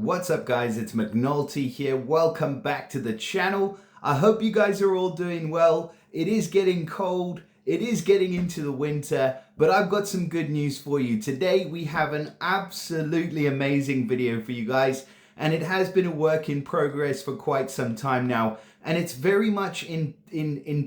What's up guys, it's McNulty here. Welcome back to the channel. I hope you guys are all doing well. It is getting cold, it is getting into the winter, but I've got some good news for you. Today we have an absolutely amazing video for you guys, and it has been a work in progress for quite some time now, and it's very much in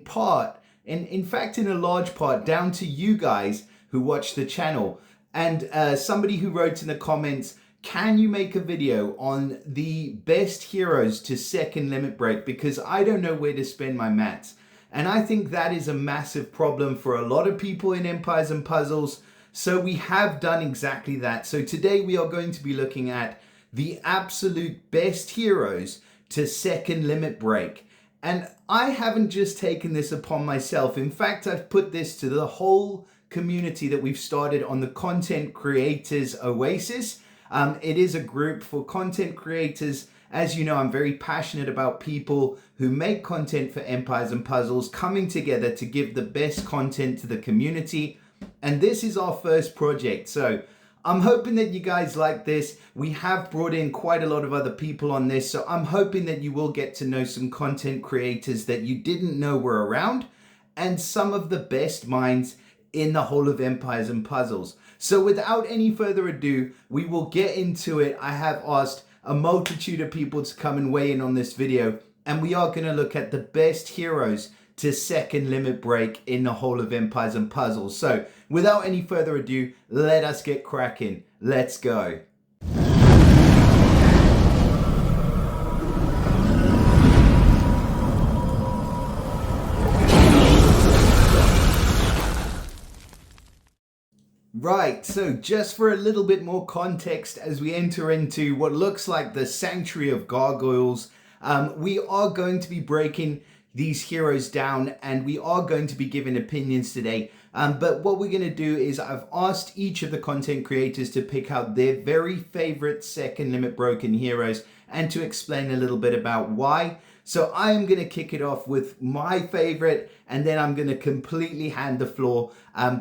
fact in a large part down to you guys who watch the channel. And somebody who wrote in the comments, can you make a video on the best heroes to second limit break, because I don't know where to spend my mats. And I think that is a massive problem for a lot of people in Empires and Puzzles. So we have done exactly that. So today we are going to be looking at the absolute best heroes to second limit break. And I haven't just taken this upon myself. In fact, I've put this to the whole community that we've started on the Content Creators Oasis. It is a group for content creators. As you know, I'm very passionate about people who make content for Empires and Puzzles coming together to give the best content to the community. And this is our first project. So I'm hoping that you guys like this. We have brought in quite a lot of other people on this. So I'm hoping that you will get to know some content creators that you didn't know were around and some of the best minds in the whole of Empires and Puzzles. So without any further ado, we will get into it. I have asked a multitude of people to come and weigh in on this video, and we are going to look at the best heroes to second limit break in the whole of Empires and Puzzles. So without any further ado, let us get cracking. Let's go. Right, so just for a little bit more context as we enter into what looks like the Sanctuary of Gargoyles, we are going to be breaking these heroes down and we are going to be giving opinions today. But what we're going to do is I've asked each of the content creators to pick out their very favorite second limit broken heroes and to explain a little bit about why. So I am going to kick it off with my favorite, and then I'm going to completely hand the floor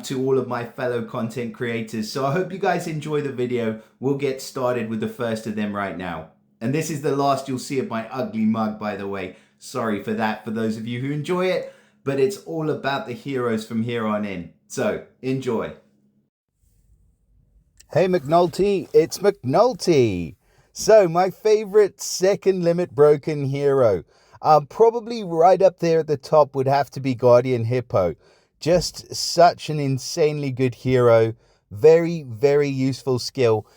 to all of my fellow content creators. So I hope you guys enjoy the video. We'll get started with the first of them right now. And this is the last you'll see of my ugly mug, by the way. Sorry for that for those of you who enjoy it, but it's all about the heroes from here on in. So enjoy. Hey McNulty, it's McNulty. So my favorite second limit broken hero, probably right up there at the top would have to be Guardian Hippo. Just such an insanely good hero, very, very useful skill.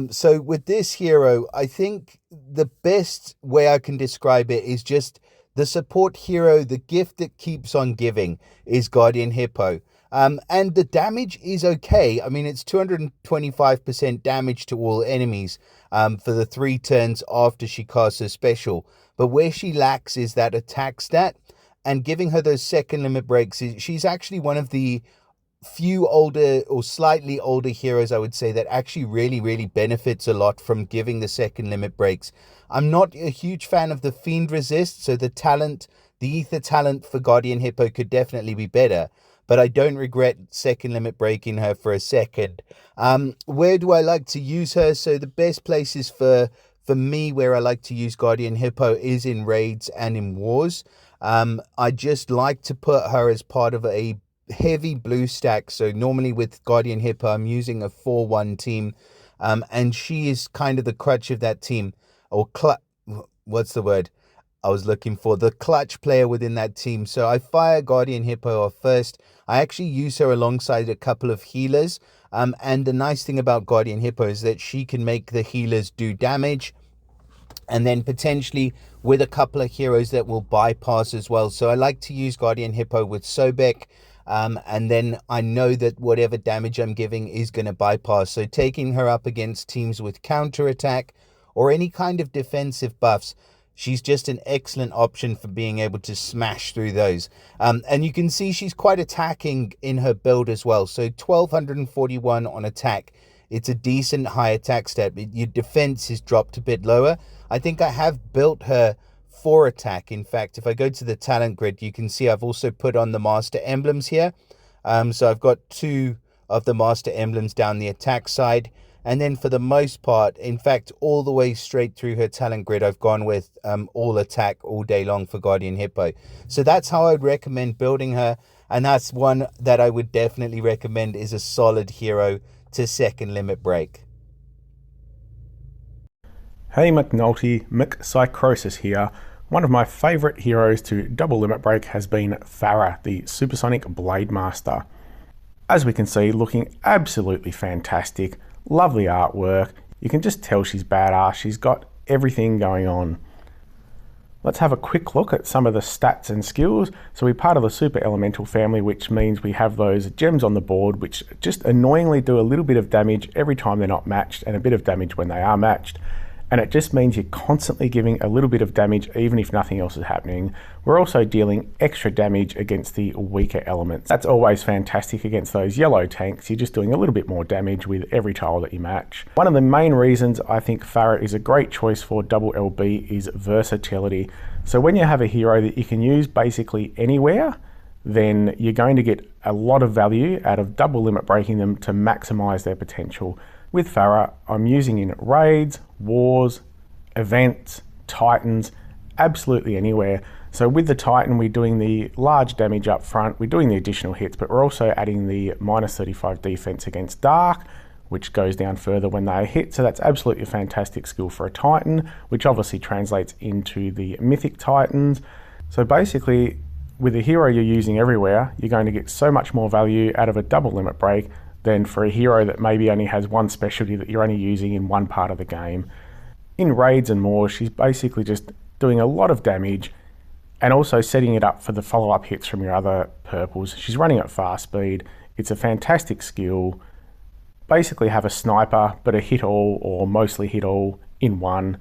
So with this hero, I think the best way I can describe it is just the support hero, the gift that keeps on giving is Guardian Hippo. And the damage is okay. I mean, it's 225% damage to all enemies for the 3 turns after she casts her special. But where she lacks is that attack stat, and giving her those second limit breaks, she's actually one of the few older or slightly older heroes, I would say, that actually really benefits a lot from giving the second limit breaks. I'm not a huge fan of the Fiend Resist, so the Ether talent for Guardian Hippo could definitely be better. But I don't regret second limit breaking her for a second. Where do I like to use her? So the best places for me where I like to use Guardian Hippo is in raids and in wars. I just like to put her as part of a heavy blue stack. So normally with Guardian Hippo, I'm using a 4-1 team. And she is kind of the crutch of that team. Or what's the word I was looking for? The clutch player within that team. So I fire Guardian Hippo off first. I actually use her alongside a couple of healers. And the nice thing about Guardian Hippo is that she can make the healers do damage. And then potentially with a couple of heroes that will bypass as well. So I like to use Guardian Hippo with Sobek. And then I know that whatever damage I'm giving is going to bypass. So taking her up against teams with counterattack or any kind of defensive buffs, she's just an excellent option for being able to smash through those. And you can see she's quite attacking in her build as well. So 1241 on attack. It's a decent high attack stat. Your defense is dropped a bit lower. I think I have built her for attack. In fact, if I go to the talent grid, you can see I've also put on the master emblems here. So I've got 2 of the master emblems down the attack side. And then for the most part, in fact, all the way straight through her talent grid, I've gone with all attack all day long for Guardian Hippo. So that's how I would recommend building her. And that's one that I would definitely recommend is a solid hero to second limit break. Hey McNulty, Pyrosis here. One of my favourite heroes to double limit break has been Farah, the Supersonic Blade Master. As we can see, looking absolutely fantastic, lovely artwork. You can just tell she's badass, she's got everything going on. Let's have a quick look at some of the stats and skills. So we're part of the Super Elemental family, which means we have those gems on the board which just annoyingly do a little bit of damage every time they're not matched and a bit of damage when they are matched. And it just means you're constantly giving a little bit of damage even if nothing else is happening. We're also dealing extra damage against the weaker elements. That's always fantastic against those yellow tanks. You're just doing a little bit more damage with every tile that you match. One of the main reasons I think Farah is a great choice for double LB is versatility. So when you have a hero that you can use basically anywhere, then you're going to get a lot of value out of double limit breaking them to maximize their potential. With Farah, I'm using in raids, wars, events, titans, absolutely anywhere. So with the Titan, we're doing the large damage up front, we're doing the additional hits, but we're also adding the -35 defense against Dark, which goes down further when they hit. So that's absolutely a fantastic skill for a Titan, which obviously translates into the Mythic Titans. So basically, with a hero you're using everywhere, you're going to get so much more value out of a double limit break than for a hero that maybe only has one specialty that you're only using in one part of the game. In raids and more, she's basically just doing a lot of damage and also setting it up for the follow-up hits from your other purples. She's running at fast speed. It's a fantastic skill. Basically have a sniper, but a hit all or mostly hit all in one.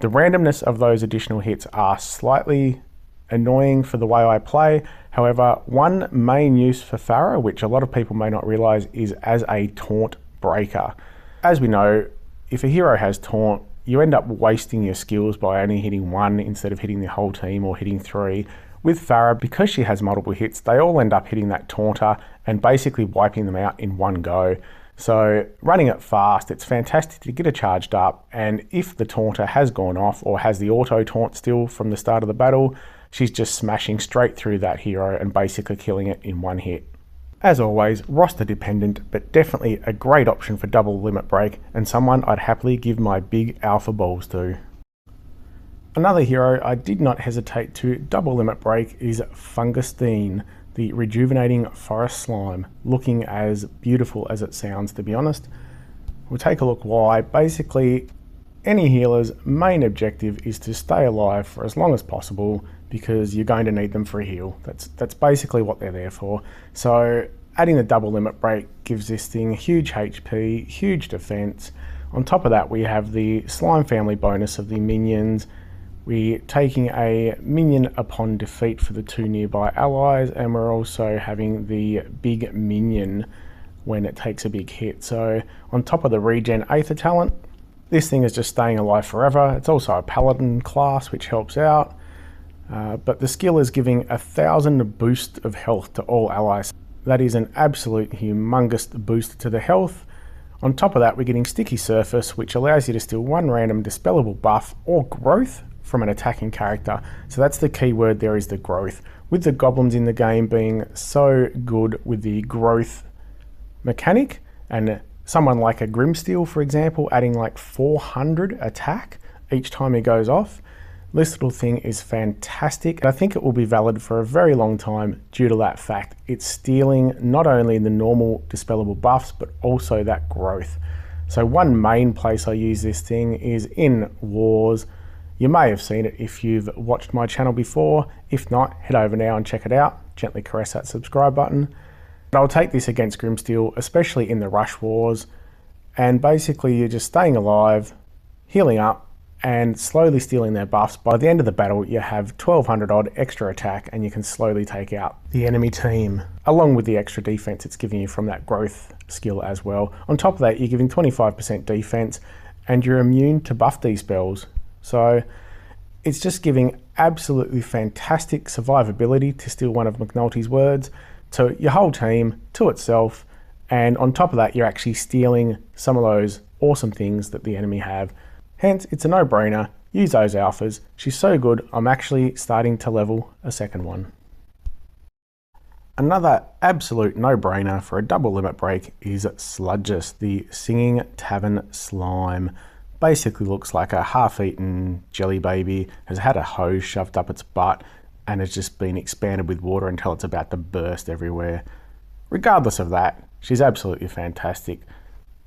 The randomness of those additional hits are slightly annoying for the way I play. However, one main use for Farah, which a lot of people may not realize, is as a taunt breaker. As we know, if a hero has taunt, you end up wasting your skills by only hitting one instead of hitting the whole team or hitting three. With Farah, because she has multiple hits, they all end up hitting that taunter and basically wiping them out in one go. So running it fast, it's fantastic to get it charged up, and if the taunter has gone off or has the auto taunt still from the start of the battle, she's just smashing straight through that hero and basically killing it in one hit. As always, roster dependent, but definitely a great option for double limit break and someone I'd happily give my big alpha balls to. Another hero I did not hesitate to double limit break is Fungus, the rejuvenating forest slime, looking as beautiful as it sounds, to be honest. We'll take a look why. Basically, any healer's main objective is to stay alive for as long as possible because you're going to need them for a heal. That's basically what they're there for. So adding the double limit break gives this thing huge HP, huge defense. On top of that, we have the slime family bonus of the minions. We're taking a minion upon defeat for the 2 nearby allies, and we're also having the big minion when it takes a big hit. So on top of the regen Aether talent, this thing is just staying alive forever. It's also a paladin class, which helps out. But the skill is giving 1,000 boost of health to all allies. That is an absolute humongous boost to the health. On top of that, we're getting Sticky Surface, which allows you to steal one random dispellable buff or growth from an attacking character. So that's the key word there, is the growth. With the goblins in the game being so good with the growth mechanic, and someone like a Grimsteel, for example, adding like 400 attack each time he goes off, this little thing is fantastic. And I think it will be valid for a very long time due to that fact. It's stealing not only the normal dispellable buffs, but also that growth. So one main place I use this thing is in wars. You may have seen it if you've watched my channel before. If not, head over now and check it out. Gently caress that subscribe button. But I'll take this against Grimsteel, especially in the rush wars. And basically you're just staying alive, healing up, and slowly stealing their buffs. By the end of the battle, you have 1,200 odd extra attack and you can slowly take out the enemy team, along with the extra defense it's giving you from that growth skill as well. On top of that, you're giving 25% defense and you're immune to buff spells. So it's just giving absolutely fantastic survivability, to steal one of McNulty's words, to your whole team, to itself. And on top of that, you're actually stealing some of those awesome things that the enemy have. Hence, it's a no-brainer. Use those alphas. She's so good, I'm actually starting to level a second one. Another absolute no-brainer for a double limit break is Sludge, the Singing Tavern Slime. Basically looks like a half-eaten jelly baby, has had a hose shoved up its butt, and has just been expanded with water until it's about to burst everywhere. Regardless of that, she's absolutely fantastic.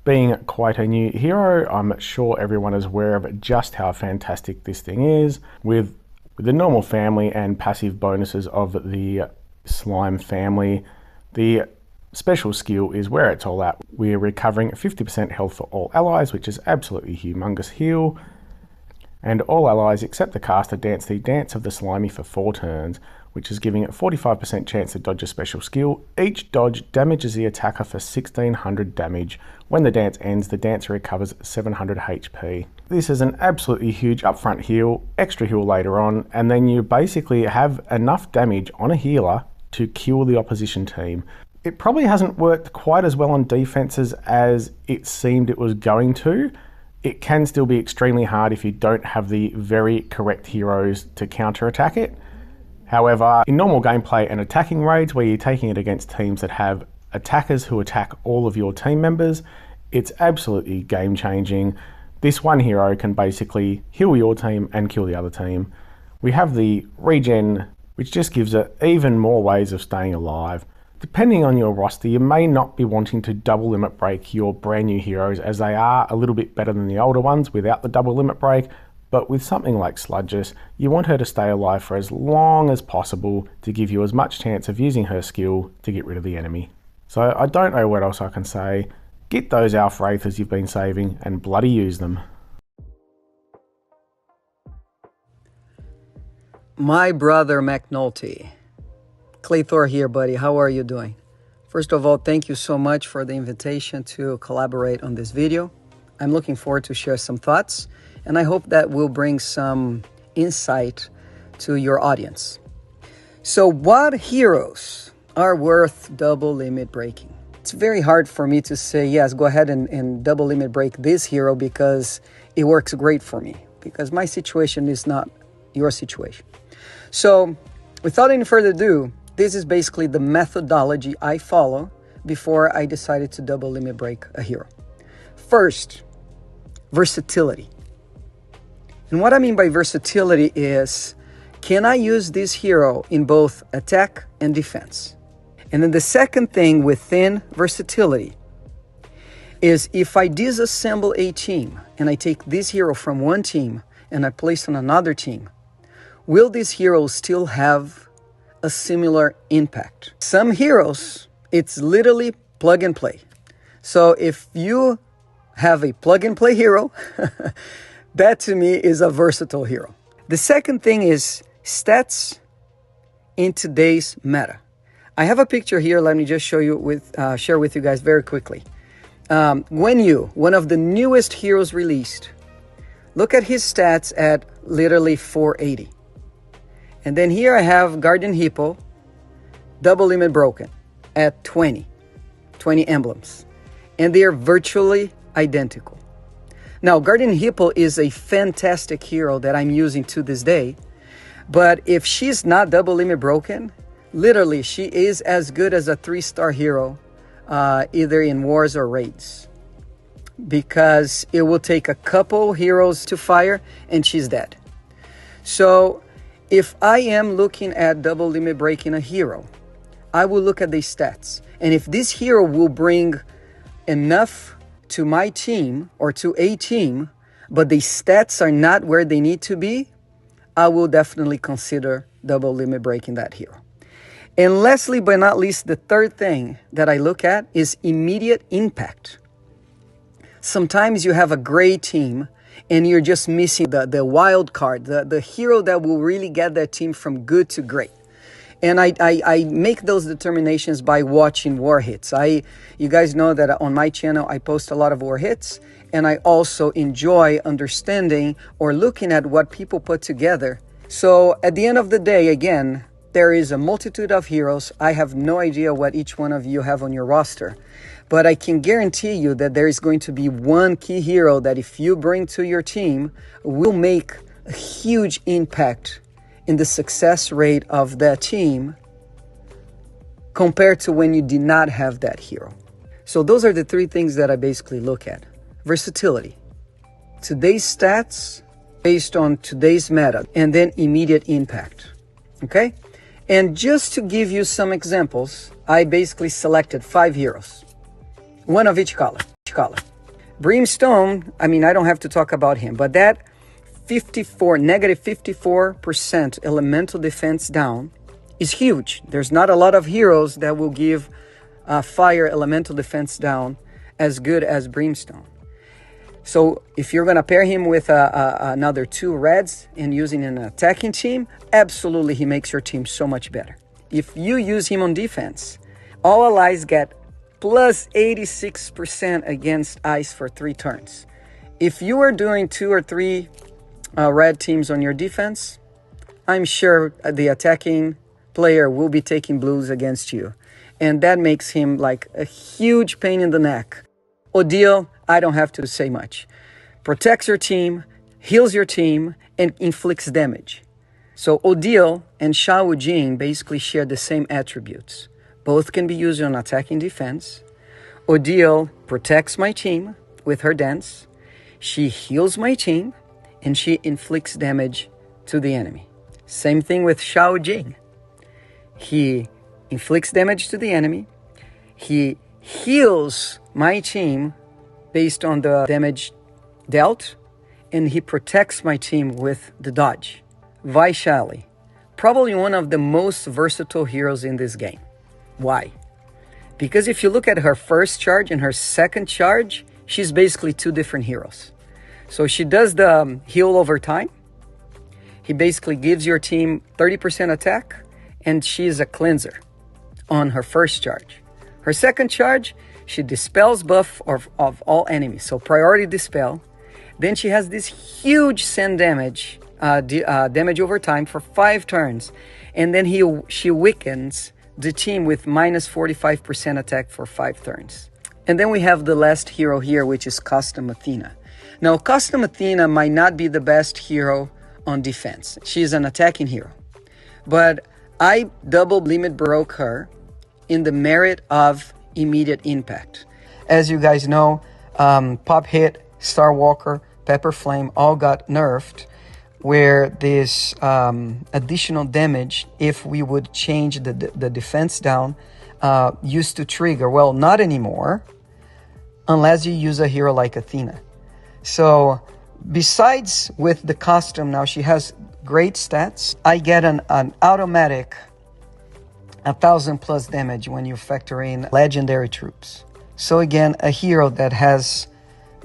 Being quite a new hero, I'm sure everyone is aware of just how fantastic this thing is. With the normal family and passive bonuses of the slime family, the special skill is where it's all at. We're recovering 50% health for all allies, which is absolutely humongous heal. And all allies except the caster dance the Dance of the Slimy for 4 turns, which is giving it 45% chance to dodge a special skill. Each dodge damages the attacker for 1600 damage. When the dance ends, the dancer recovers 700 HP. This is an absolutely huge upfront heal, extra heal later on, and then you basically have enough damage on a healer to kill the opposition team. It probably hasn't worked quite as well on defenses as it seemed it was going to. It can still be extremely hard if you don't have the very correct heroes to counterattack it. However, in normal gameplay and attacking raids where you're taking it against teams that have attackers who attack all of your team members, it's absolutely game changing. This one hero can basically heal your team and kill the other team. We have the regen, which just gives it even more ways of staying alive. Depending on your roster, you may not be wanting to double limit break your brand new heroes, as they are a little bit better than the older ones without the double limit break, but with something like Sludge, you want her to stay alive for as long as possible to give you as much chance of using her skill to get rid of the enemy. So I don't know what else I can say. Get those Alpha Aethers you've been saving and bloody use them. My brother McNulty. Claythor here, buddy. How are you doing? First of all, thank you so much for the invitation to collaborate on this video. I'm looking forward to share some thoughts, and I hope that will bring some insight to your audience. So what heroes are worth double limit breaking? It's very hard for me to say, yes, go ahead and double limit break this hero because it works great for me, because my situation is not your situation. So without any further ado, this is basically the methodology I follow before I decided to double limit break a hero. First, versatility. And what I mean by versatility is, can I use this hero in both attack and defense? And then the second thing within versatility is, if I disassemble a team and I take this hero from one team and I place on another team, will this hero still have a similar impact? Some heroes, it's literally plug and play. So if you have a plug and play hero, that to me is a versatile hero. The second thing is stats in today's meta. I have a picture here. Let me just show you share with you guys very quickly. Guan Yu, one of the newest heroes released, look at his stats at literally 480. And then here I have Guardian Hippo, double limit broken at 20 emblems. And they are virtually identical. Now, Guardian Hippo is a fantastic hero that I'm using to this day. But if she's not double limit broken, literally she is as good as a 3-star hero, either in wars or raids. Because it will take a couple heroes to fire and she's dead. So if I am looking at double limit breaking a hero, I will look at the stats. And if this hero will bring enough to my team or to a team, but the stats are not where they need to be, I will definitely consider double limit breaking that hero. And lastly but not least, the third thing that I look at is immediate impact. Sometimes you have a great team and you're just missing the wild card, the hero that will really get that team from good to great. And I make those determinations by watching war hits. You guys know that on my channel, I post a lot of war hits, and I also enjoy understanding or looking at what people put together. So at the end of the day, again, there is a multitude of heroes. I have no idea what each one of you have on your roster, but I can guarantee you that there is going to be one key hero that if you bring to your team will make a huge impact in the success rate of that team compared to when you did not have that hero. So those are the three things that I basically look at. Versatility, today's stats based on today's meta, and then immediate impact. Okay? And just to give you some examples, I basically selected 5 heroes, one of each color. Brimstone, I mean, I don't have to talk about him, but that negative 54% elemental defense down is huge. There's not a lot of heroes that will give fire elemental defense down as good as Brimstone. So if you're going to pair him with another 2 reds and using an attacking team, absolutely he makes your team so much better. If you use him on defense, all allies get plus 86% against ice for 3 turns. If you are doing 2 or 3 red teams on your defense, I'm sure the attacking player will be taking blues against you. And that makes him like a huge pain in the neck. Odile, I don't have to say much. Protects your team, heals your team, and inflicts damage. So Odile and Shao Jing basically share the same attributes. Both can be used on attacking defense. Odile protects my team with her dance. She heals my team, and she inflicts damage to the enemy. Same thing with Shao Jing. He inflicts damage to the enemy. He heals my team based on the damage dealt, and he protects my team with the dodge. Vaishali, probably one of the most versatile heroes in this game. Why? Because if you look at her first charge and her second charge, she's basically 2 different heroes. So she does the heal over time. He basically gives your team 30% attack, and she is a cleanser on her first charge. Her second charge, she dispels buff of all enemies, so priority dispel. Then she has this huge send damage, damage over time for 5 turns. And then she weakens the team with minus 45% attack for 5 turns. And then we have the last hero here, which is Custom Athena. Now, Custom Athena might not be the best hero on defense. She's an attacking hero. But I double limit broke her in the merit of immediate impact. As you guys know, Pop Hit, Star Walker, Pepper Flame all got nerfed, where this additional damage, if we would change the defense down, used to trigger. Well, not anymore, unless you use a hero like Athena. So besides with the costume, now she has great stats. I get an automatic 1,000 plus damage when you factor in legendary troops. So again, a hero that has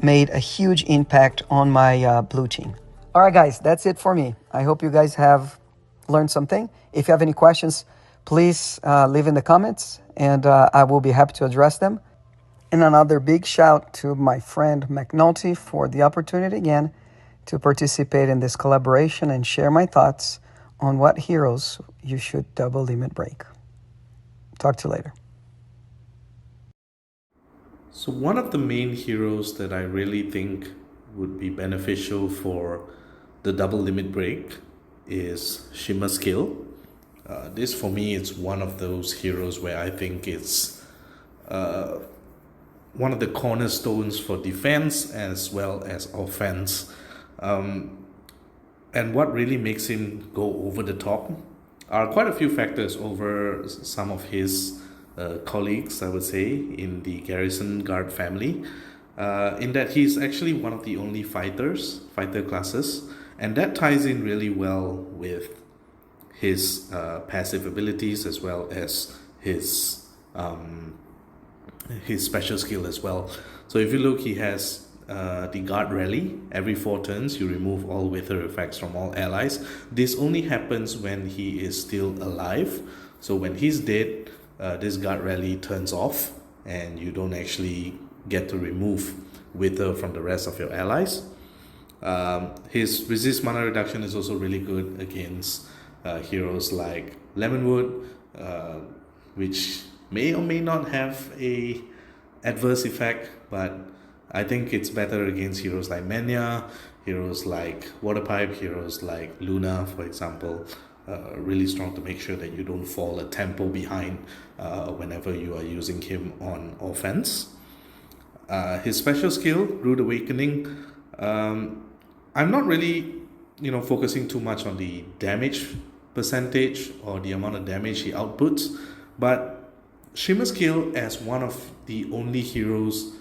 made a huge impact on my blue team. All right, guys, that's it for me. I hope you guys have learned something. If you have any questions, please leave in the comments, and I will be happy to address them. And another big shout to my friend McNulty for the opportunity again to participate in this collaboration and share my thoughts on what heroes you should double limit break. Talk to you later. So one of the main heroes that I really think would be beneficial for the double limit break is Shimmer Skill. This for me is one of those heroes where I think it's one of the cornerstones for defense as well as offense. And what really makes him go over the top are quite a few factors over some of his colleagues, I would say, in the Garrison Guard family, in that he's actually one of the only fighter classes, and that ties in really well with his passive abilities as well as his special skill as well. So if you look, he has the Guard Rally. Every 4 turns, you remove all wither effects from all allies. This only happens when he is still alive. So when he's dead, this Guard Rally turns off, and you don't actually get to remove wither from the rest of your allies. His resist mana reduction is also really good against heroes like Lemonwood, which may or may not have a adverse effect, but I think it's better against heroes like Menya, heroes like Waterpipe, heroes like Luna, for example. Really strong to make sure that you don't fall a tempo behind whenever you are using him on offense. His special skill, Rude Awakening, I'm not really focusing too much on the damage percentage or the amount of damage he outputs, but Shimmer Skill, as one of the only heroes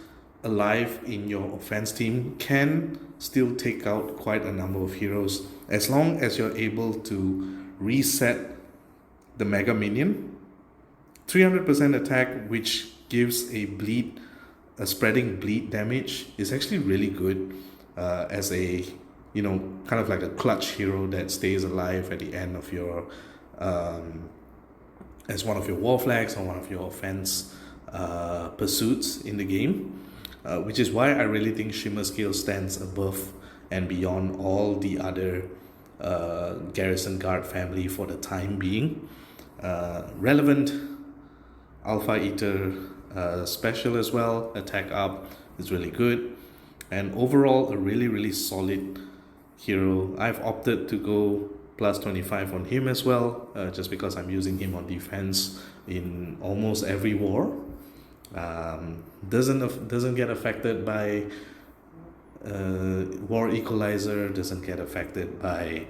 alive in your offense team, can still take out quite a number of heroes as long as you're able to reset the Mega Minion. 300% attack, which gives a spreading bleed damage, is actually really good as a kind of like a clutch hero that stays alive at the end of your as one of your war flags or one of your offense pursuits in the game, which is why I really think Shimmer Skill stands above and beyond all the other Garrison Guard family for the time being. Relevant Alpha Aether special as well, attack up is really good, and overall a really solid hero. I've opted to go plus 25 on him as well, just because I'm using him on defense in almost every war. Doesn't get affected by War Equalizer, doesn't get affected by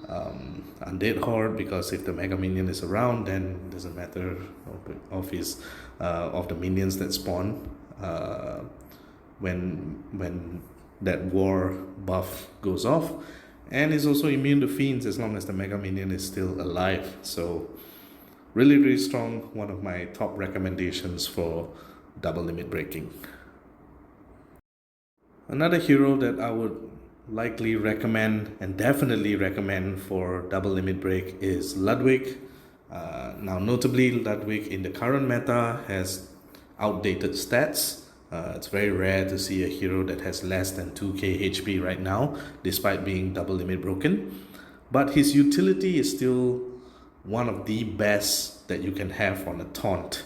Undead Horde, because if the Mega Minion is around, then it doesn't matter of the minions that spawn when that war buff goes off, and is also immune to fiends as long as the Mega Minion is still alive. So really strong, one of my top recommendations for double limit breaking. Another hero that I would likely recommend and definitely recommend for double limit break is Ludwick. Now notably, Ludwick in the current meta has outdated stats. It's very rare to see a hero that has less than 2k HP right now, despite being double limit broken. But his utility is still one of the best that you can have on a taunt.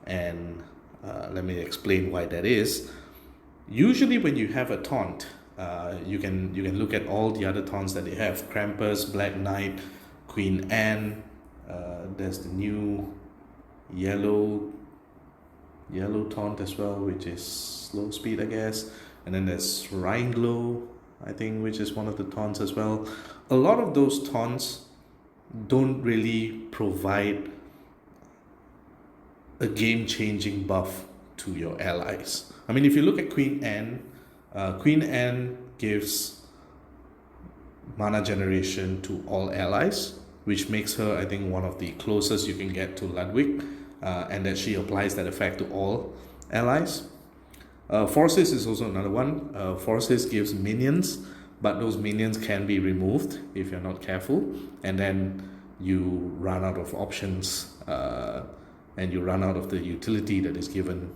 And let me explain why that is. Usually when you have a taunt, you can look at all the other taunts that they have. Krampus, Black Knight, Queen Anne, there's the new yellow taunt as well, which is slow speed, I guess. And then there's Rhinglow, I think, which is one of the taunts as well. A lot of those taunts don't really provide a game-changing buff to your allies. I mean, if you look at Queen Anne gives mana generation to all allies, which makes her, I think, one of the closest you can get to Ludwick, and that she applies that effect to all allies. Forces is also another one. Forces gives minions, but those minions can be removed if you're not careful, and then you run out of options, and you run out of the utility that is given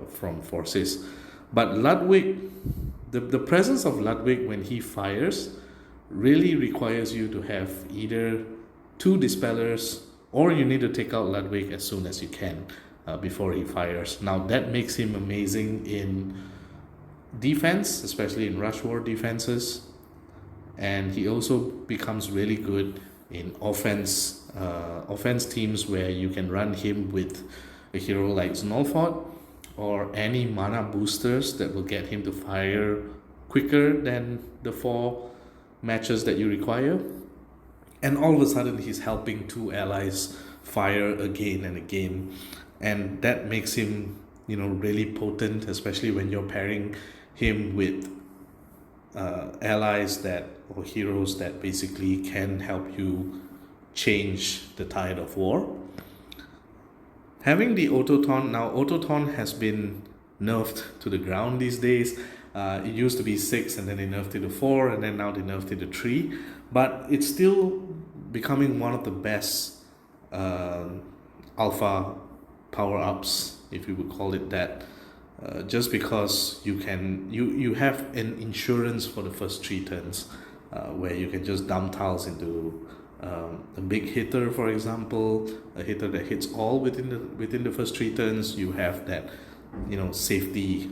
from Forces. But Ludwick, the presence of Ludwick when he fires really requires you to have either 2 Dispellers, or you need to take out Ludwick as soon as you can before he fires. Now that makes him amazing in defense, especially in rush war defenses, and he also becomes really good in offense teams where you can run him with a hero like Znolfot or any mana boosters that will get him to fire quicker than the 4 matches that you require. And all of a sudden he's helping 2 allies fire again and again, and that makes him really potent, especially when you're pairing him with allies or heroes that basically can help you change the tide of war. Having the Autoton, now Autoton has been nerfed to the ground these days. It used to be 6, and then they nerfed it to 4, and then now they nerfed it to 3. But it's still becoming one of the best alpha power-ups, if you would call it that, just because you have an insurance for the first 3 turns, where you can just dump tiles into a big hitter, for example, a hitter that hits all within the first 3 turns. You have that, safety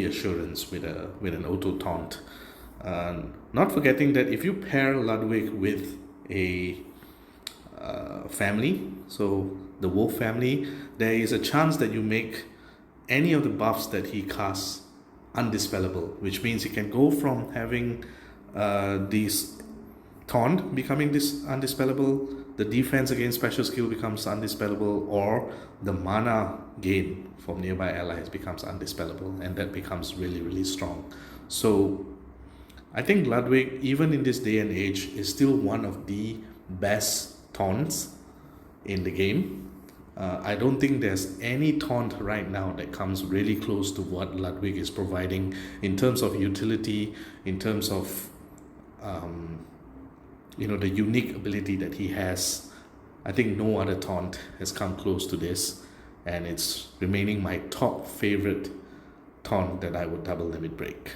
assurance with an auto taunt. Not forgetting that if you pair Ludwick with a family, so the wolf family, there is a chance that you make any of the buffs that he casts undispellable, which means he can go from having these taunt becoming this undispellable, the defense against special skill becomes undispellable, or the mana gain from nearby allies becomes undispellable, and that becomes really, really strong. So I think Ludwick, even in this day and age, is still one of the best taunts in the game. I don't think there's any taunt right now that comes really close to what Ludwick is providing in terms of utility, in terms of the unique ability that he has. I think no other taunt has come close to this, and it's remaining my top favorite taunt that I would double limit break.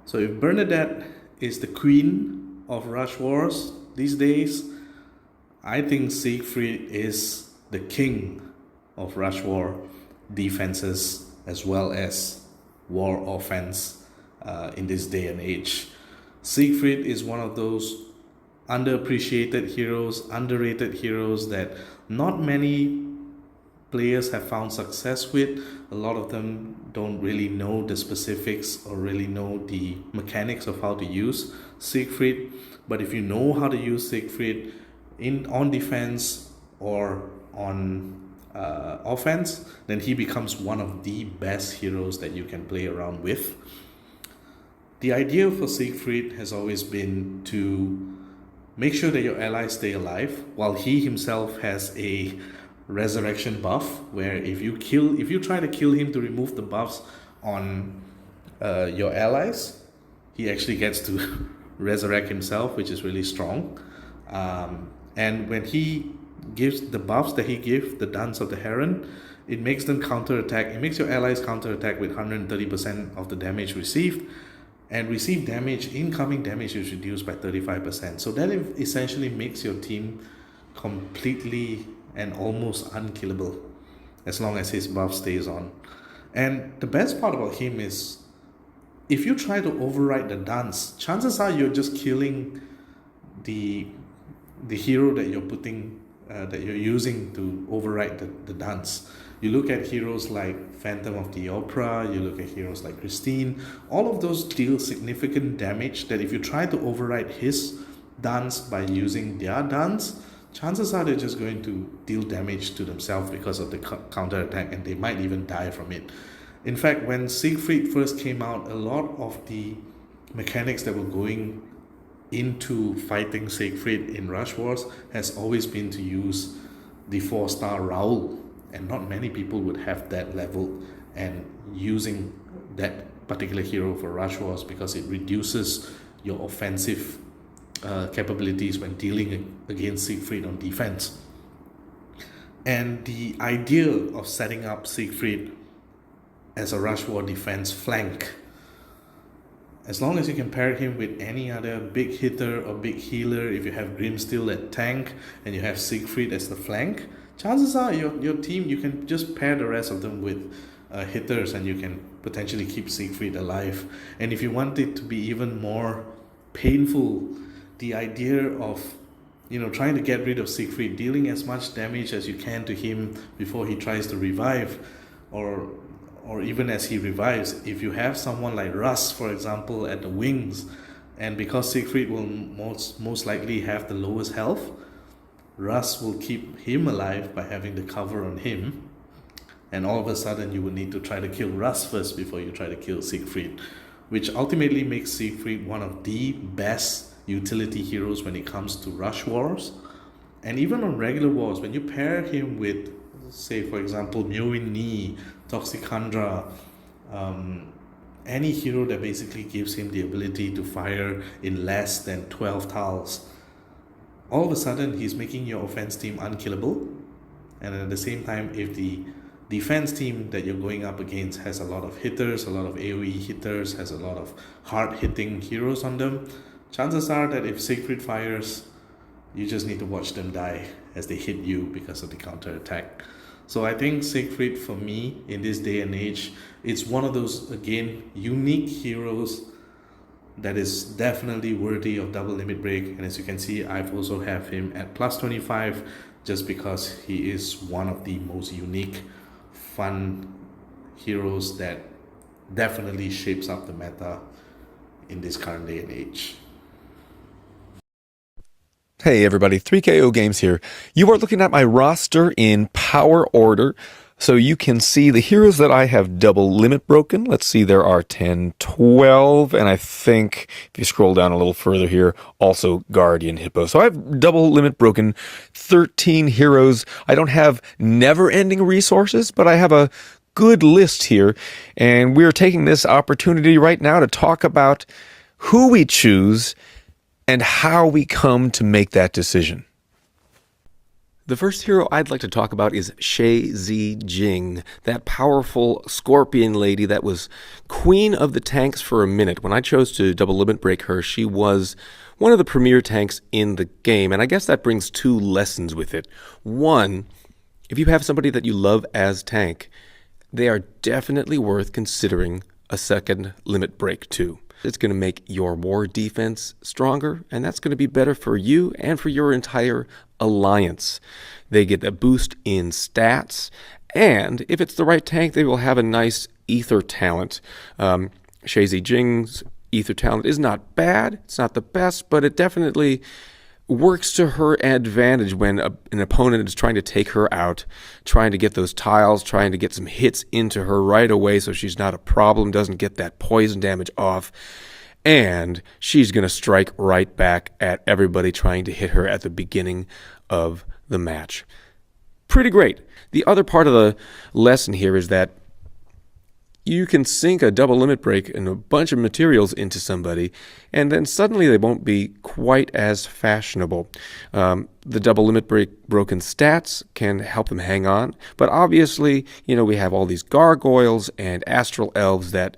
So if Bernadette is the queen of Rush Wars these days, I think Siegfried is the king of Rush War defenses as well as war offense in this day and age. Siegfried is one of those underappreciated heroes, underrated heroes that not many players have found success with. A lot of them don't really know the specifics or really know the mechanics of how to use Siegfried. But if you know how to use Siegfried on defense or on offense, then he becomes one of the best heroes that you can play around with. The idea for Siegfried has always been to make sure that your allies stay alive, while he himself has a resurrection buff, where if you try to kill him to remove the buffs on your allies, he actually gets to resurrect himself, which is really strong. And when he gives the buffs that he gives, the Dance of the Heron, it makes them counterattack. It makes your allies counterattack with 130% of the damage received, and received damage, incoming damage is reduced by 35%. So that essentially makes your team completely and almost unkillable as long as his buff stays on. And the best part about him is, if you try to override the dance, chances are you're just killing the hero that you're using to override the dance. You look at heroes like Phantom of the Opera, you look at heroes like Christine, all of those deal significant damage that if you try to override his dance by using their dance, chances are they're just going to deal damage to themselves because of the counterattack, and they might even die from it. In fact, when Siegfried first came out, a lot of the mechanics that were going into fighting Siegfried in Rush Wars has always been to use the 4-star Raoul, and not many people would have that level and using that particular hero for Rush Wars, because it reduces your offensive capabilities when dealing against Siegfried on defense. And the idea of setting up Siegfried as a Rush War defense flank, as long as you can pair him with any other big hitter or big healer, if you have Grimsteel at tank and you have Siegfried as the flank, chances are your team, you can just pair the rest of them with hitters, and you can potentially keep Siegfried alive. And if you want it to be even more painful, the idea of trying to get rid of Siegfried, dealing as much damage as you can to him before he tries to revive, or even as he revives, if you have someone like Russ, for example, at the wings, and because Siegfried will most likely have the lowest health, Russ will keep him alive by having the cover on him, and all of a sudden you will need to try to kill Russ first before you try to kill Siegfried, which ultimately makes Siegfried one of the best utility heroes when it comes to Rush Wars. And even on regular wars, when you pair him with, say for example, Mewin Ni, Toxicandra, any hero that basically gives him the ability to fire in less than 12 tiles, all of a sudden he's making your offense team unkillable. And at the same time, if the defense team that you're going up against has a lot of hitters, a lot of AoE hitters, has a lot of hard hitting heroes on them, chances are that if Siegfried fires, you just need to watch them die as they hit you because of the counter attack. So I think Siegfried, for me, in this day and age, it's one of those, again, unique heroes that is definitely worthy of double limit break. And as you can see, I've also have him at plus 25 just because he is one of the most unique, fun heroes that definitely shapes up the meta in this current day and age. Hey everybody, 3KO Games here. You are looking at my roster in power order, so you can see the heroes that I have double limit broken. Let's see, there are 10, 12, and I think if you scroll down a little further here, also Guardian Hippo. So I have double limit broken 13 heroes. I don't have never-ending resources, but I have a good list here, and we're taking this opportunity right now to talk about who we choose and how we come to make that decision. The first hero I'd like to talk about is Shay Zi Jing, that powerful scorpion lady that was queen of the tanks for a minute. When I chose to double limit break her, she was one of the premier tanks in the game, and I guess that brings two lessons with it. One, if you have somebody that you love as tank, they are definitely worth considering a second limit break to. It's going to make your war defense stronger, and that's going to be better for you and for your entire alliance. They get a boost in stats, and if it's the right tank, they will have a nice ether talent. Shay Zi Jing's ether talent is not bad. It's not the best, but it definitely works to her advantage when an opponent is trying to take her out, trying to get those tiles, trying to get some hits into her right away so she's not a problem, doesn't get that poison damage off, and she's going to strike right back at everybody trying to hit her at the beginning of the match. Pretty great. The other part of the lesson here is that you can sink a double limit break and a bunch of materials into somebody, and then suddenly they won't be quite as fashionable. The double limit break broken stats can help them hang on, but obviously, we have all these gargoyles and astral elves that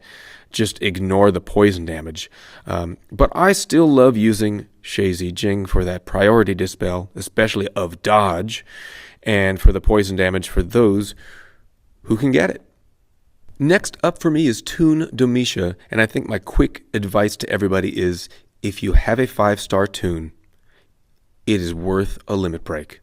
just ignore the poison damage. But I still love using Shay Zi Jing for that priority dispel, especially of dodge, and for the poison damage for those who can get it. Next up for me is Toon Domitia, and I think my quick advice to everybody is, if you have a 5-star Toon, it is worth a limit break.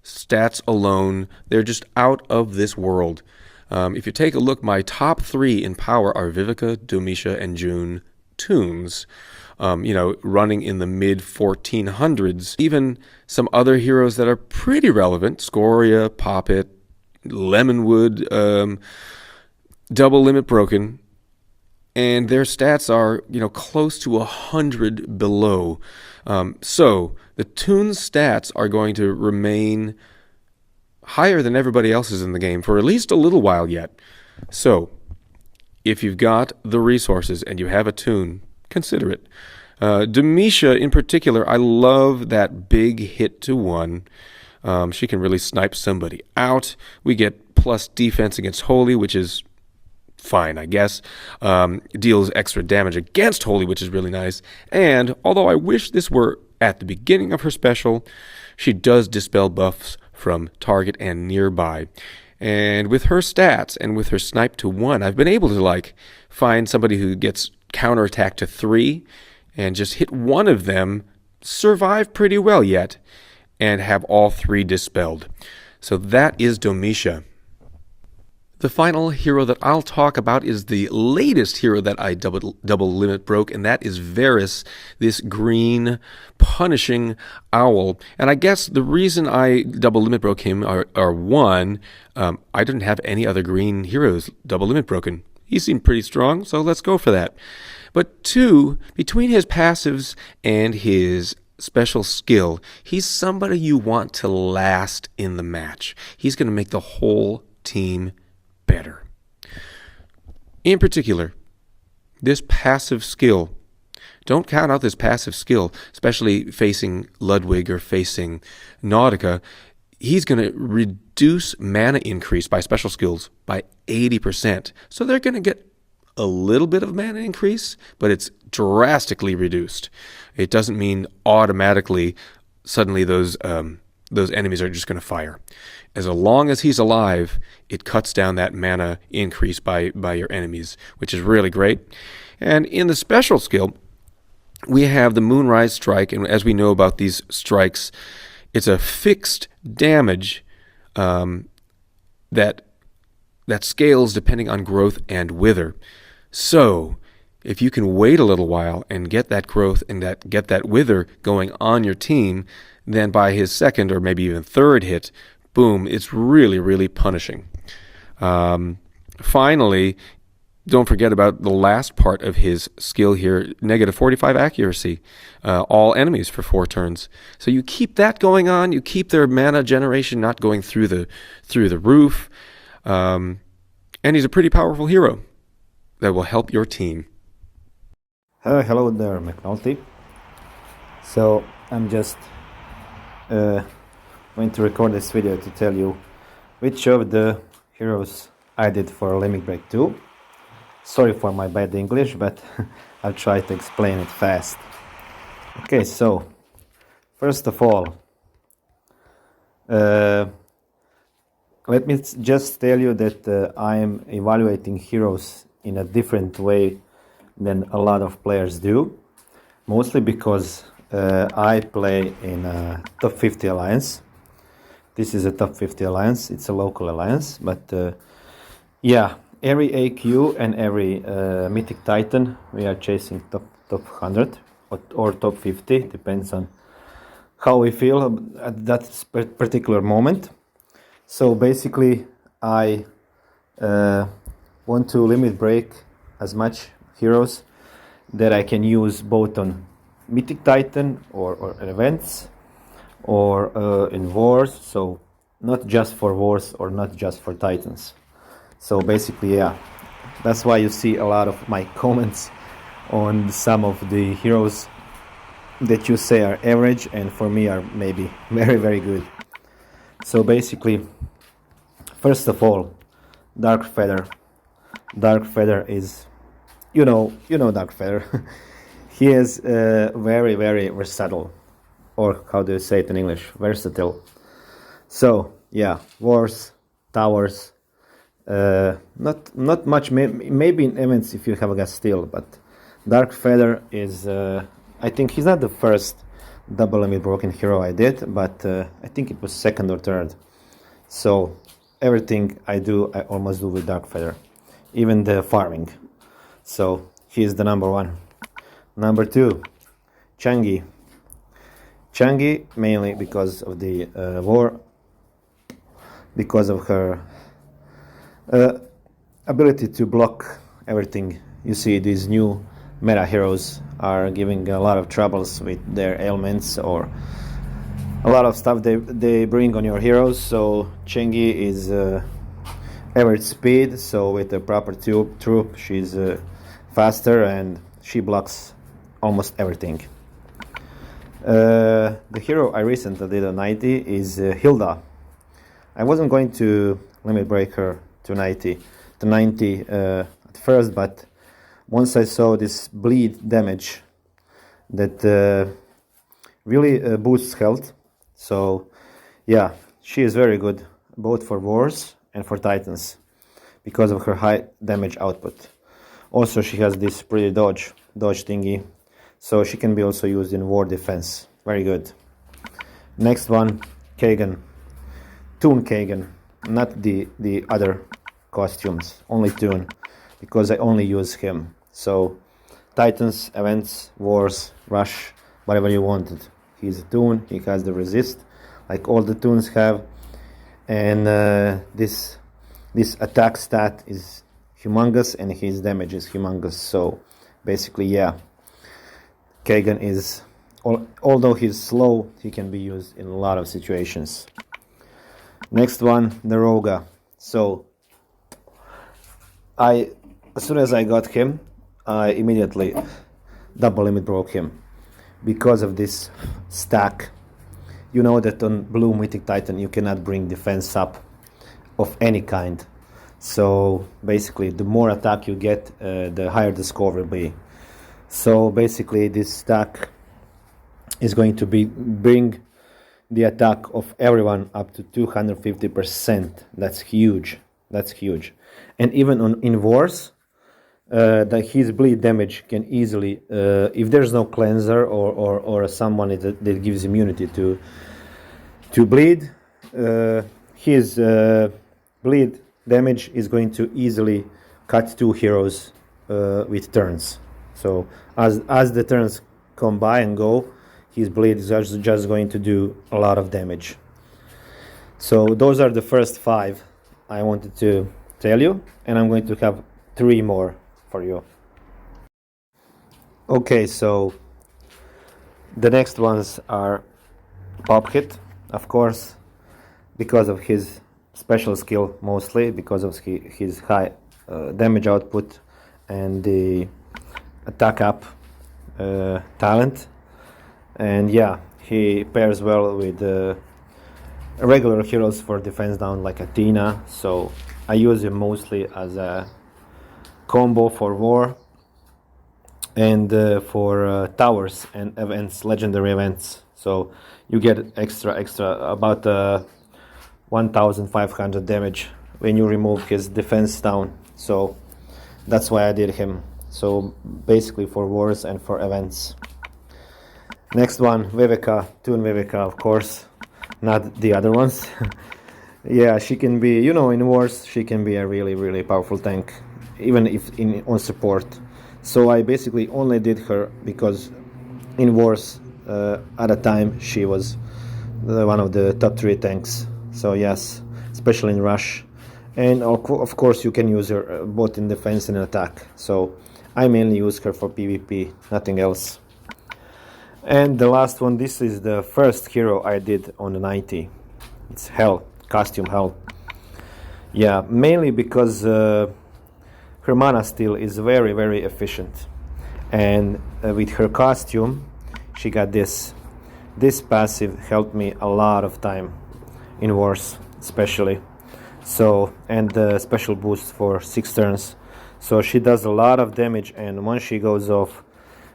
Stats alone, they're just out of this world. If you take a look, my top 3 in power are Vivica, Domitia, and June Toons. Running in the mid-1400s. Even some other heroes that are pretty relevant, Scoria, Poppet, Lemonwood, double limit broken, and their stats are, close to 100 below. So the Toon's stats are going to remain higher than everybody else's in the game for at least a little while yet. So if you've got the resources and you have a Toon, consider it. Domitia in particular, I love that big hit to 1. She can really snipe somebody out. We get plus defense against Holy, which is fine, I guess. Deals extra damage against Holy, which is really nice. And although I wish this were at the beginning of her special, she does dispel buffs from target and nearby. And with her stats and with her snipe to 1, I've been able to find somebody who gets counterattack to 3 and just hit one of them, survive pretty well yet, and have all 3 dispelled. So that is Domitia. The final hero that I'll talk about is the latest hero that I double limit broke, and that is Varus, this green punishing owl. And I guess the reason I double limit broke him are one, I didn't have any other green heroes double limit broken. He seemed pretty strong, so let's go for that. But 2, between his passives and his special skill, he's somebody you want to last in the match. He's going to make the whole team better. In particular, this passive skill, don't count out this passive skill, especially facing Ludwick or facing Nautica. he's going to reduce mana increase by special skills by 80%. So they're going to get a little bit of mana increase, but it's drastically reduced. It doesn't mean automatically suddenly those enemies are just going to fire. As long as he's alive, it cuts down that mana increase by your enemies, which is really great. And in the special skill, we have the Moonrise Strike, and as we know about these strikes, it's a fixed damage that scales depending on growth and wither. So if you can wait a little while and get that growth and get that wither going on your team, then by his second or maybe even third hit, boom, it's really, really punishing. Finally, don't forget about the last part of his skill here, negative 45 accuracy, all enemies for 4 turns. So you keep that going on, you keep their mana generation not going through the roof, and he's a pretty powerful hero that will help your team. Hello there, McNulty. So I'm just going to record this video to tell you which of the heroes I did for Limit Break 2. Sorry for my bad English, but I'll try to explain it fast. Okay, so first of all, let me just tell you that I am evaluating heroes in a different way than a lot of players do, mostly because I play in a top 50 alliance. This is a top 50 alliance, it's a local alliance, but yeah, every AQ and every mythic titan we are chasing top 100 or top 50, depends on how we feel at that particular moment. So basically I want to limit break as much heroes that I can use both on mythic titan or events or in wars, so not just for wars or not just for titans. So basically, yeah, that's why you see a lot of my comments on some of the heroes that you say are average and for me are maybe very, very good. So basically, first of all, Dark Feather. Dark Feather is, you know Dark Feather. He is very, very versatile, or how do you say it in English? Versatile. So yeah, wars, towers. Not much, maybe in events if you have a gas steel, but Dark Feather is, I think he's not the first double limit broken hero I did, but I think it was second or third. So everything I do, I almost do with Dark Feather, even the farming. So he is the number one. Number two, Changi. Changi mainly because of the war, because of her ability to block everything. You see, these new meta heroes are giving a lot of troubles with their ailments or a lot of stuff they bring on your heroes. So Changi is average speed, so with the proper troop she's faster and she blocks almost everything. The hero I recently did a 90 is Hilda. I wasn't going to limit break her to 90 at first, but once I saw this bleed damage that really boosts health, so yeah, she is very good both for wars and for titans because of her high damage output. Also she has this pretty dodge thingy, so she can be also used in war defense. Very good. Next one, Kagan. Toon Kagan, not the other costumes, only Toon, because I only use him. So titans, events, wars, rush, whatever you wanted. He's a Toon, he has the resist, like all the Toons have, and this attack stat is humongous and his damage is humongous. So basically, yeah, Kagan is, although he's slow, he can be used in a lot of situations. Next one, Naroga. So as soon as I got him, I immediately double limit broke him because of this stack. you know that on Blue Mythic Titan you cannot bring defense up of any kind. So basically, the more attack you get, the higher the score will be. So basically, this stack is going to bring the attack of everyone up to 250%. That's huge. That's huge. And even in wars, that his bleed damage can easily, if there's no cleanser or someone that gives immunity to bleed, his bleed damage is going to easily cut 2 heroes with turns. So as the turns come by and go, his bleed is just going to do a lot of damage. So those are the first 5 I wanted to tell you, and I'm going to have 3 more for you. Okay, so the next ones are Popkit, of course, because of his special skill, mostly because of his high damage output and the attack up talent. And yeah, he pairs well with regular heroes for defense down like Athena, so I use him mostly as a combo for war and for towers and events, legendary events. So you get extra about 1500 damage when you remove his defense down. So that's why I did him. So basically for wars and for events. Next one, Viveka, Toon Viveka, of course, not the other ones. Yeah, she can be, you know, in wars, she can be a really powerful tank, even if on support. So I basically only did her because in wars, at a time, she was one of the top 3 tanks. So yes, especially in rush. And of course you can use her both in defense and attack. So I mainly use her for PvP, nothing else. And the last one, this is the first hero I did on the 90. It's Hell, costume Hell. Yeah, mainly because her mana steal is very efficient. And with her costume, she got this. This passive helped me a lot of time in wars, especially. So, and the special boost for 6 turns. So she does a lot of damage, and once she goes off,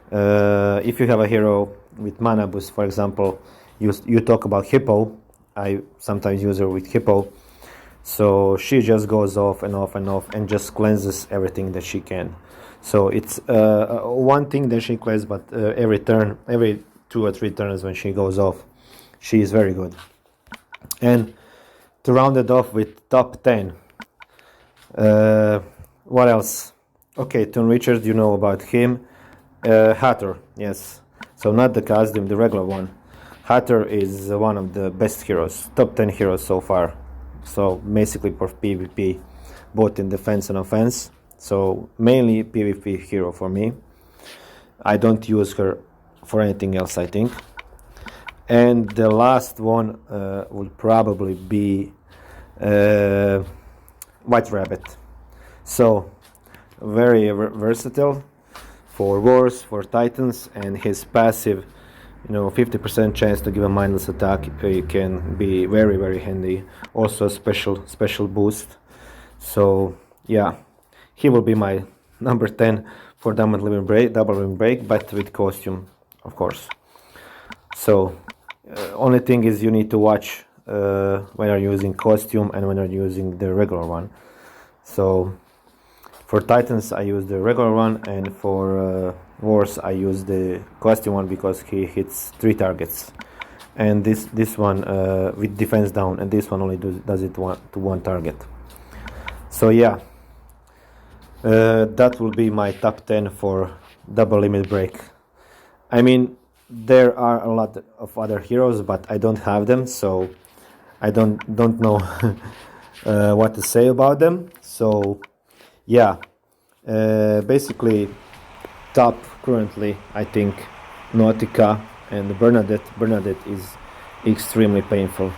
if you have a hero with mana boost, for example, you talk about Hippo. I sometimes use her with Hippo. So she just goes off and just cleanses everything that she can. So it's one thing that she cleanses, but every 2 or 3 turns when she goes off, she is very good. And to round it off with top 10, what else? Okay, Toon Richard, you know about him. Hatter, yes. So not the costume, the regular one. Hatter is one of the best heroes, top 10 heroes so far. So basically for PvP, both in defense and offense. So mainly PvP hero for me. I don't use her for anything else, I think. And the last one will probably be White Rabbit. So very versatile for wars, for titans, and his passive, 50% chance to give a mindless attack can be very handy. Also special boost. So yeah, he will be my number 10 for double limit break, but with costume, of course. So only thing is you need to watch when you're using costume and when you're using the regular one. So for titans I use the regular one, and for wars I use the costume one because he hits 3 targets, and this one with defense down, and this one only does it to 1 target. So yeah, that will be my top 10 for double limit break. I mean, there are a lot of other heroes, but I don't have them, so I don't know what to say about them. So yeah, basically top currently I think Nautica and Bernadette. Bernadette is extremely painful.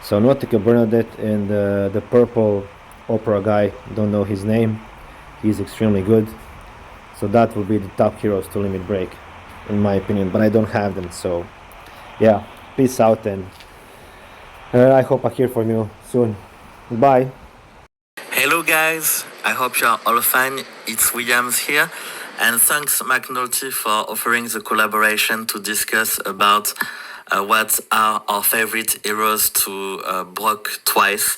So Nautica, Bernadette, and the purple opera guy, don't know his name, he's extremely good. So that will be the top heroes to limit break in my opinion, but I don't have them. So yeah, peace out, and I hope I hear from you soon. Bye. Hello guys, I hope you are all fine. It's Williams here, and thanks McNulty for offering the collaboration to discuss about what are our favorite heroes to block twice.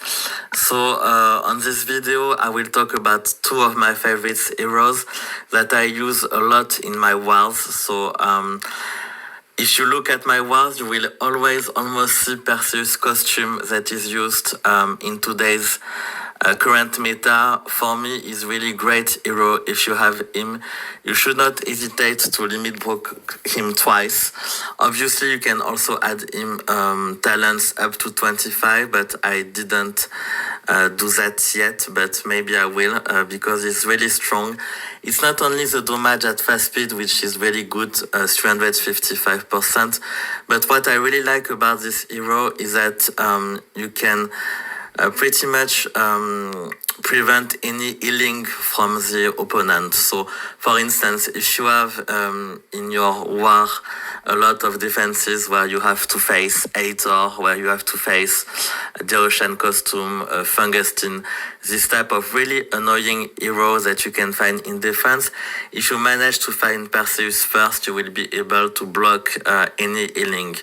So on this video I will talk about two of my favorite heroes that I use a lot in my wars. So if you look at my wars, you will always almost see Perseus costume that is used in today's current meta. For me, is really great hero. If you have him, you should not hesitate to limit broke him twice. Obviously, you can also add him talents up to 25, but I didn't do that yet, but maybe I will because it's really strong. It's not only the damage at fast speed, which is really good, 355%, but what I really like about this hero is that you can pretty much prevent any healing from the opponent. So, for instance, if you have in your war a lot of defenses where you have to face Aether, where you have to face the Ocean Costume, Fungus, this type of really annoying hero that you can find in defense, if you manage to find Perseus first, you will be able to block any healing.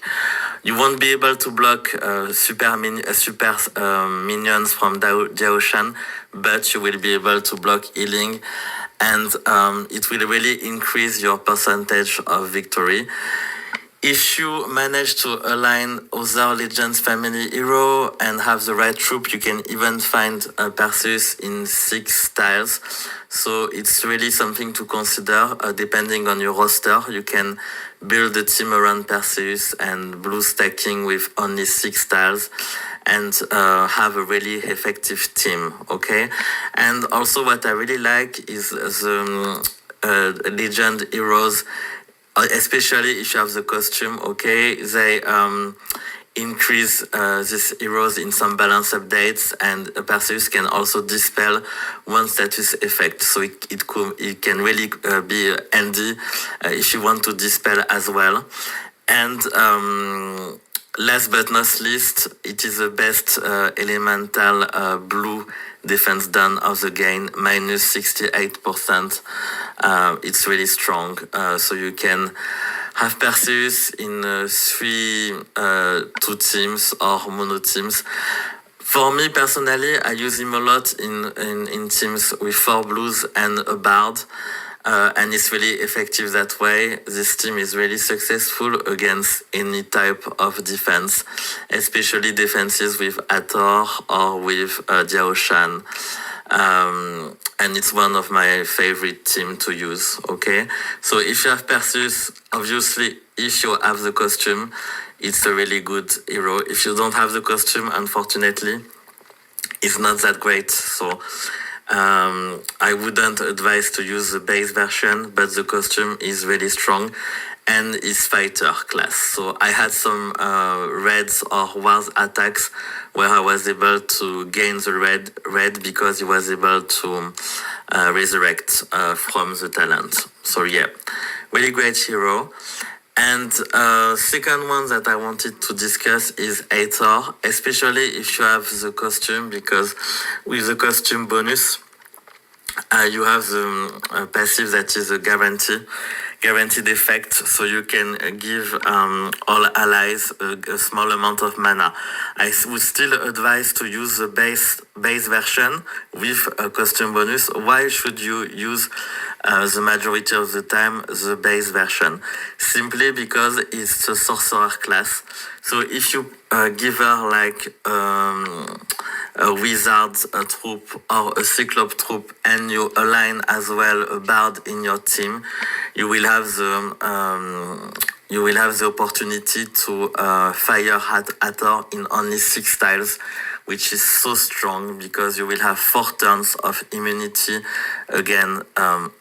You won't be able to block super minions from the ocean, but you will be able to block healing, and it will really increase your percentage of victory. If you manage to align other Legends family hero and have the right troop, you can even find Perseus in 6 styles. So it's really something to consider. Depending on your roster, you can build a team around Perseus and blue stacking with only 6 styles and have a really effective team, okay? And also what I really like is the Legend heroes, especially if you have the costume, okay? They increase these heroes in some balance updates, and Perseus can also dispel one status effect. So it can really be handy if you want to dispel as well. And last but not least, it is the best elemental blue defense done of the game, minus 68%. It's really strong. So you can have Perseus in 2 teams or mono teams. For me personally, I use him a lot in teams with 4 blues and a bard. And it's really effective that way. This team is really successful against any type of defense, especially defenses with Aether or with the Ocean. And it's one of my favorite team to use, okay? So if you have Perseus, obviously, if you have the costume, it's a really good hero. If you don't have the costume, unfortunately, it's not that great. So I wouldn't advise to use the base version, but the costume is really strong and is fighter class. So I had some reds or wars attacks where I was able to gain the red because he was able to resurrect from the talent. So yeah, really great hero. And second one that I wanted to discuss is Aether, especially if you have the costume, because with the costume bonus, you have the passive that is a guaranteed effect, so you can give all allies a small amount of mana. I would still advise to use the base version with a costume bonus. Why should you use the majority of the time the base version? Simply because it's a sorcerer class. So if you give her like a wizard troop or a cyclope troop, and you align as well a bard in your team, you will have the opportunity to fire Aether in only 6 tiles, which is so strong because you will have 4 turns of immunity again,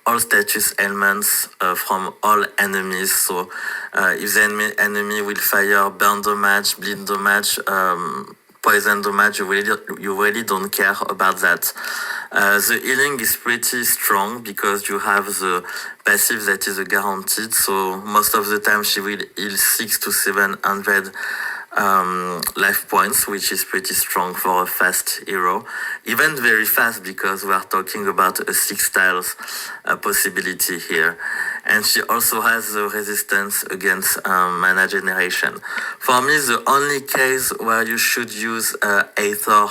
all status elements from all enemies. So if the enemy will fire burn damage, bleed damage, poison damage, you really don't care about that. The healing is pretty strong because you have the passive that is a guaranteed, so most of the time she will heal 600 to 700 life points, which is pretty strong for a fast hero. Even very fast because we are talking about a 6 tiles possibility here. And she also has the resistance against mana generation. For me, the only case where you should use Aether,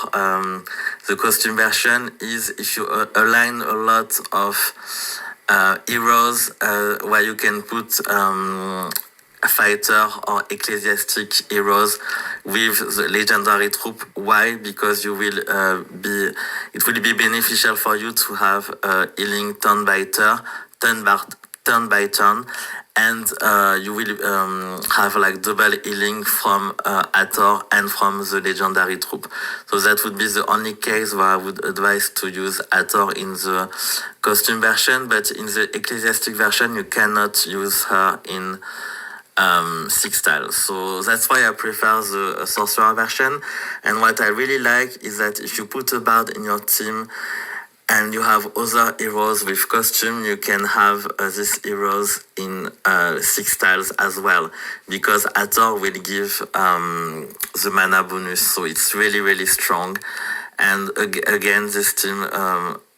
the costume version, is if you align a lot of heroes where you can put fighter or ecclesiastic heroes with the legendary troop. Why? Because you will it will be beneficial for you to have healing turn by turn, and you will have like double healing from Aether and from the legendary troop. So that would be the only case where I would advise to use Aether in the costume version, but in the ecclesiastic version you cannot use her in 6 tiles. So that's why I prefer the sorcerer version. And what I really like is that if you put a bard in your team and you have other heroes with costume, you can have these heroes in 6 tiles as well, because Aether will give the mana bonus, so it's really, really strong. And again, this team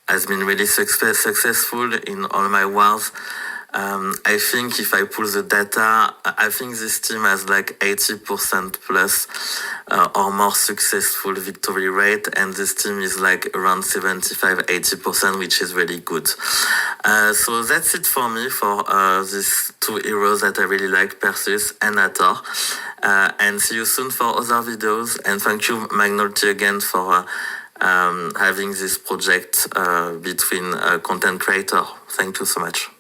has been really successful in all my wars. I think if I pull the data, I think this team has like 80% plus or more successful victory rate, and this team is like around 75-80%, which is really good. So that's it for me for these 2 heroes that I really like, Perseus and Aether. And see you soon for other videos, and thank you McNulty again for having this project between content creator. Thank you so much.